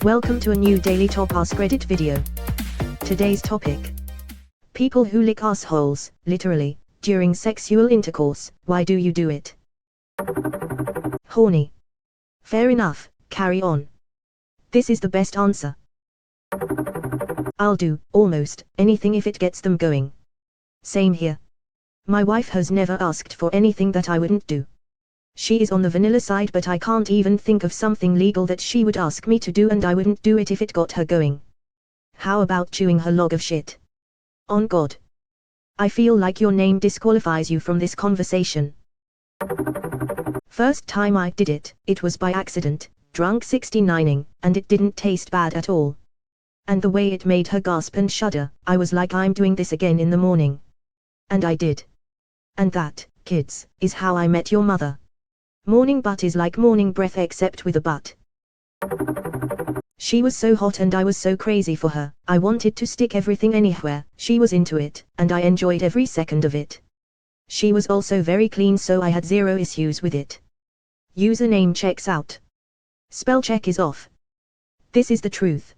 Welcome to a new daily top Askreddit video. Today's topic: people who lick arseholes, literally, during sexual intercourse. Why do you do it? Horny. Fair enough, carry on. This is the best answer. I'll do almost anything if it gets them going. Same here. My wife has never asked for anything that I wouldn't do. She is on the vanilla side, but I can't even think of something legal that she would ask me to do, and I wouldn't do it if it got her going. How about chewing her log of shit? On God. I feel like your name disqualifies you from this conversation. First time I did it, it was by accident, drunk 69ing, and it didn't taste bad at all. And the way it made her gasp and shudder, I was like, I'm doing this again in the morning. And I did. And that, kids, is how I met your mother. Morning butt is like morning breath except with a butt. She was so hot and I was so crazy for her. I wanted to stick everything anywhere. She was into it, and I enjoyed every second of it. She was also very clean, so I had zero issues with it. Username checks out. Spell check is off. This is the truth.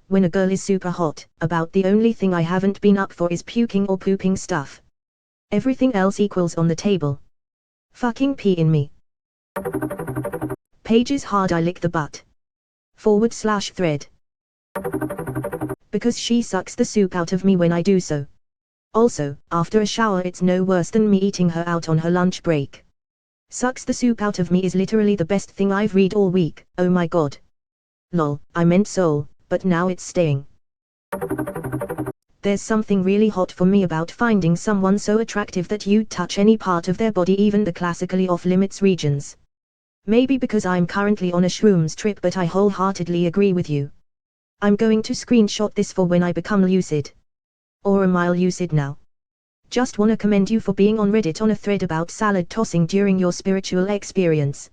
When a girl is super hot, about the only thing I haven't been up for is puking or pooping stuff. Everything else equals on the table. Fucking pee in me. Page is hard, I lick the butt. /thread. Because she sucks the soup out of me when I do so. Also, after a shower it's no worse than me eating her out on her lunch break. Sucks the soup out of me is literally the best thing I've read all week, oh my god. Lol, I meant soul, but now it's staying. There's something really hot for me about finding someone so attractive that you'd touch any part of their body, even the classically off-limits regions. Maybe because I'm currently on a shrooms trip, but I wholeheartedly agree with you. I'm going to screenshot this for when I become lucid. Or am I lucid now? Just wanna commend you for being on Reddit on a thread about salad tossing during your spiritual experience.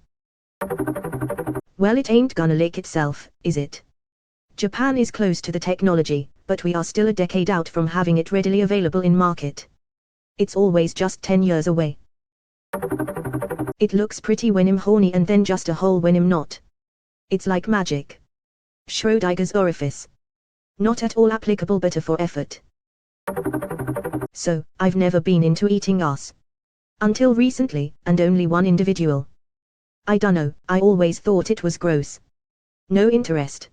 Well, it ain't gonna lick itself, is it? Japan is close to the technology, but we are still a decade out from having it readily available in market. It's always just 10 years away. It looks pretty when I'm horny and then just a hole when I'm not. It's like magic. Schrodinger's orifice. Not at all applicable, but for effort. So, I've never been into eating ass. Until recently, and only one individual. I dunno, I always thought it was gross. No interest.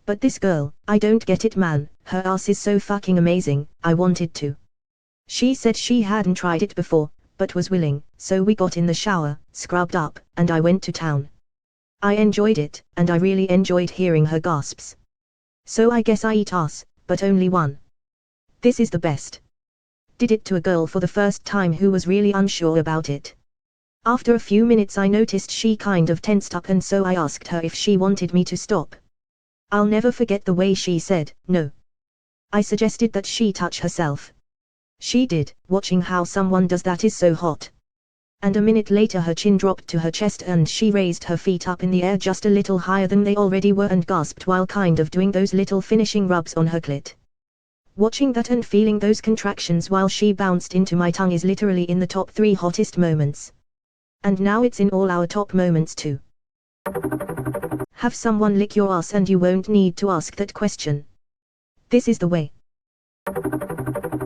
But this girl, I don't get it, man, her ass is so fucking amazing, I wanted to. She said she hadn't tried it before, but was willing, so we got in the shower, scrubbed up, and I went to town. I enjoyed it, and I really enjoyed hearing her gasps. So I guess I eat ass, but only one. This is the best. Did it to a girl for the first time who was really unsure about it. After a few minutes I noticed she kind of tensed up, and so I asked her if she wanted me to stop. I'll never forget the way she said, no. I suggested that she touch herself. She did. Watching how someone does that is so hot. And a minute later her chin dropped to her chest and she raised her feet up in the air just a little higher than they already were and gasped while kind of doing those little finishing rubs on her clit. Watching that and feeling those contractions while she bounced into my tongue is literally in the top 3 hottest moments. And now it's in all our top moments too. Have someone lick your ass and you won't need to ask that question. This is the way.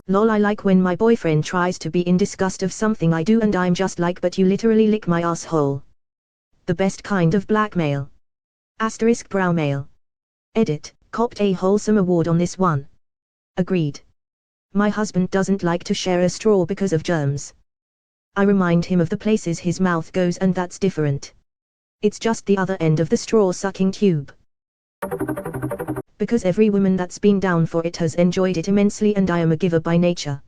Lol, I like when my boyfriend tries to be in disgust of something I do and I'm just like, but you literally lick my asshole. The best kind of blackmail. *brow mail. Edit, copped a wholesome award on this one. Agreed. My husband doesn't like to share a straw because of germs. I remind him of the places his mouth goes, and that's different. It's just the other end of the straw sucking tube. Because every woman that's been down for it has enjoyed it immensely, and I am a giver by nature.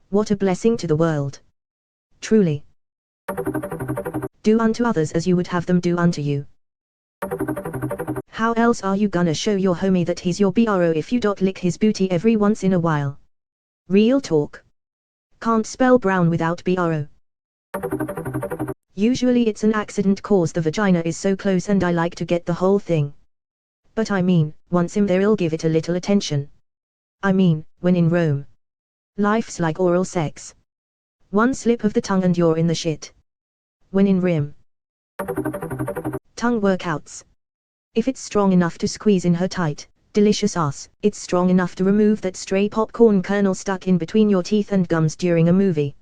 What a blessing to the world. Truly. Do unto others as you would have them do unto you. How else are you gonna show your homie that he's your bro if you don't lick his booty every once in a while? Real talk. Can't spell brown without bro. Usually it's an accident cause the vagina is so close and I like to get the whole thing. But I mean, once I'm there I'll give it a little attention. I mean, when in Rome. Life's like oral sex. One slip of the tongue and you're in the shit. When in Rim. Tongue workouts. If it's strong enough to squeeze in her tight, delicious ass, it's strong enough to remove that stray popcorn kernel stuck in between your teeth and gums during a movie.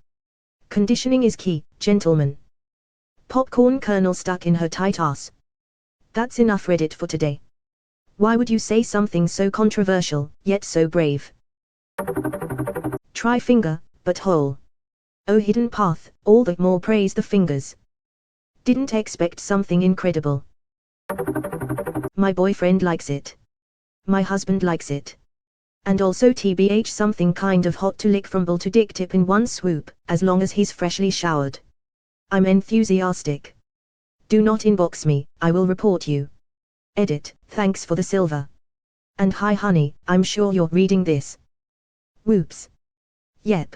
Conditioning is key, gentlemen. Popcorn kernel stuck in her tight ass. That's enough Reddit for today. Why would you say something so controversial, yet so brave? Try finger, but hole. Oh hidden path, all the more praise the fingers. Didn't expect something incredible. My boyfriend likes it. My husband likes it. And also TBH something kind of hot to lick from ball to dick tip in one swoop, as long as he's freshly showered. I'm enthusiastic. Do not inbox me, I will report you. Edit, thanks for the silver. And hi honey, I'm sure you're reading this. Whoops. Yep.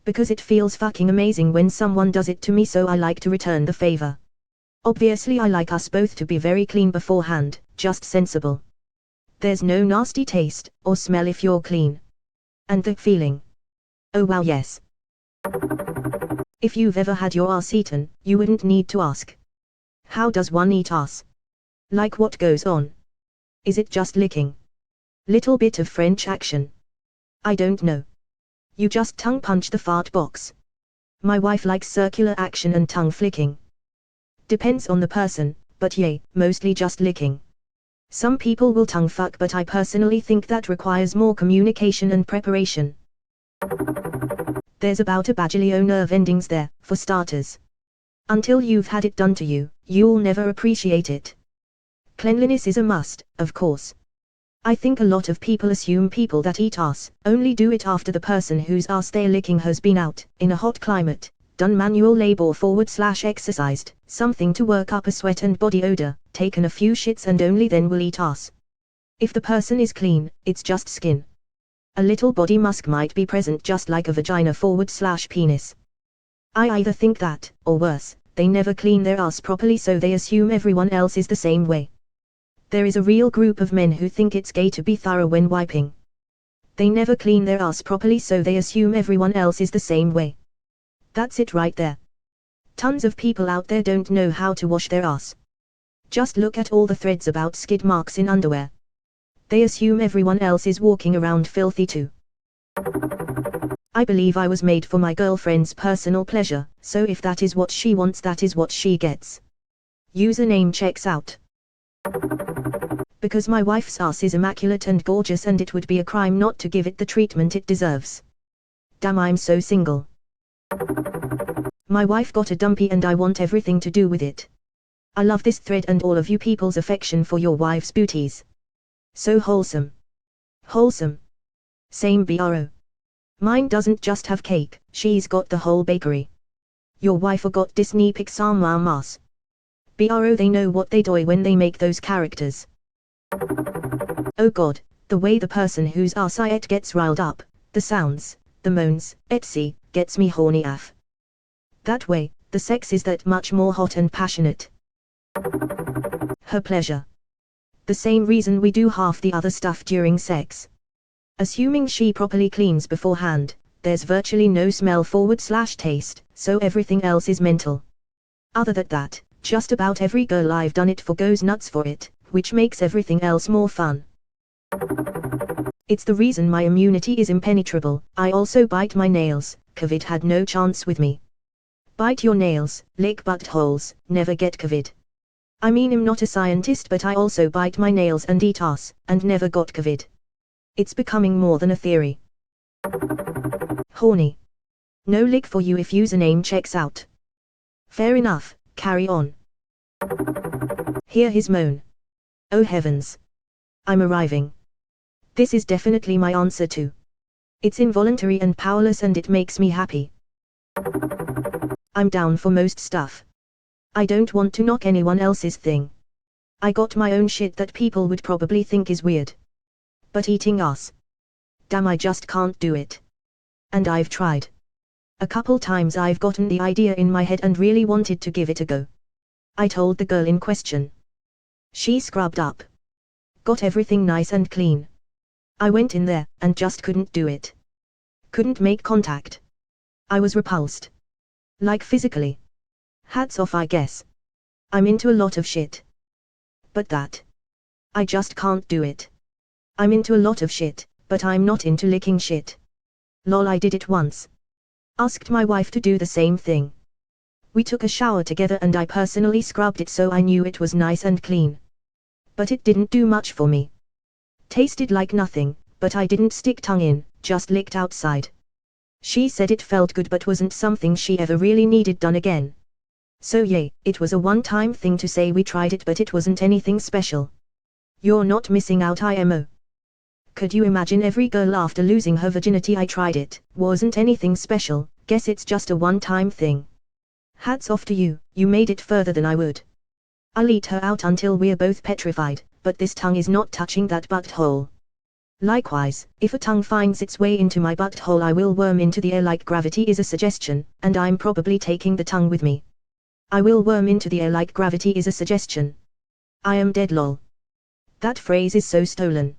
Because it feels fucking amazing when someone does it to me, so I like to return the favor. Obviously I like us both to be very clean beforehand, just sensible. There's no nasty taste, or smell if you're clean. And the feeling. Oh wow yes. If you've ever had your ass eaten, you wouldn't need to ask. How does one eat ass? Like what goes on? Is it just licking? Little bit of French action? I don't know. You just tongue punch the fart box. My wife likes circular action and tongue flicking. Depends on the person, but yay, mostly just licking. Some people will tongue fuck, but I personally think that requires more communication and preparation. There's about a bajillion nerve endings there, for starters. Until you've had it done to you, you'll never appreciate it. Cleanliness is a must, of course. I think a lot of people assume people that eat ass only do it after the person whose ass they're licking has been out, in a hot climate, done manual labor /exercised, something to work up a sweat and body odor, taken a few shits and only then will eat ass. If the person is clean, it's just skin. A little body musk might be present just like a vagina /penis. I either think that, or worse, they never clean their ass properly so they assume everyone else is the same way. There is a real group of men who think it's gay to be thorough when wiping. They never clean their ass properly so they assume everyone else is the same way. That's it right there. Tons of people out there don't know how to wash their ass. Just look at all the threads about skid marks in underwear. They assume everyone else is walking around filthy too. I believe I was made for my girlfriend's personal pleasure, so if that is what she wants, that is what she gets. Username checks out. Because my wife's ass is immaculate and gorgeous and it would be a crime not to give it the treatment it deserves. Damn, I'm so single. My wife got a dumpy and I want everything to do with it. I love this thread and all of you people's affection for your wife's booties. So wholesome. Wholesome. Same bro. Mine doesn't just have cake, she's got the whole bakery. Your wife got Disney Pixar mamas. Bro, they know what they do when they make those characters. Oh god, the way the person whose ass I ate gets riled up, the sounds, the moans, etc., gets me horny af. That way, the sex is that much more hot and passionate. Her pleasure. The same reason we do half the other stuff during sex. Assuming she properly cleans beforehand, there's virtually no smell /taste, so everything else is mental. Other than that, just about every girl I've done it for goes nuts for it, which makes everything else more fun. It's the reason my immunity is impenetrable. I also bite my nails, COVID had no chance with me. Bite your nails, lick buttholes, never get COVID. I mean, I'm not a scientist, but I also bite my nails and eat ass, and never got COVID. It's becoming more than a theory. Horny. No lick for you if username checks out. Fair enough, carry on. Hear his moan. Oh heavens. I'm arriving. This is definitely my answer too. It's involuntary and powerless and it makes me happy. I'm down for most stuff. I don't want to knock anyone else's thing. I got my own shit that people would probably think is weird. But eating ass. Damn, I just can't do it. And I've tried. A couple times I've gotten the idea in my head and really wanted to give it a go. I told the girl in question. She scrubbed up. Got everything nice and clean. I went in there, and just couldn't do it. Couldn't make contact. I was repulsed. Like physically. Hats off, I guess. I'm into a lot of shit. But that. I just can't do it. I'm into a lot of shit, but I'm not into licking shit. Lol, I did it once. Asked my wife to do the same thing. We took a shower together and I personally scrubbed it so I knew it was nice and clean. But it didn't do much for me. Tasted like nothing, but I didn't stick tongue in, just licked outside. She said it felt good but wasn't something she ever really needed done again. So yay, it was a one-time thing to say we tried it but it wasn't anything special. You're not missing out, IMO. Could you imagine every girl after losing her virginity? I tried it, wasn't anything special, guess it's just a one-time thing. Hats off to you, you made it further than I would. I'll eat her out until we're both petrified, but this tongue is not touching that butthole. Likewise, if a tongue finds its way into my butthole I will worm into the air like gravity is a suggestion, and I'm probably taking the tongue with me. I will worm into the air like gravity is a suggestion. I am dead lol. That phrase is so stolen.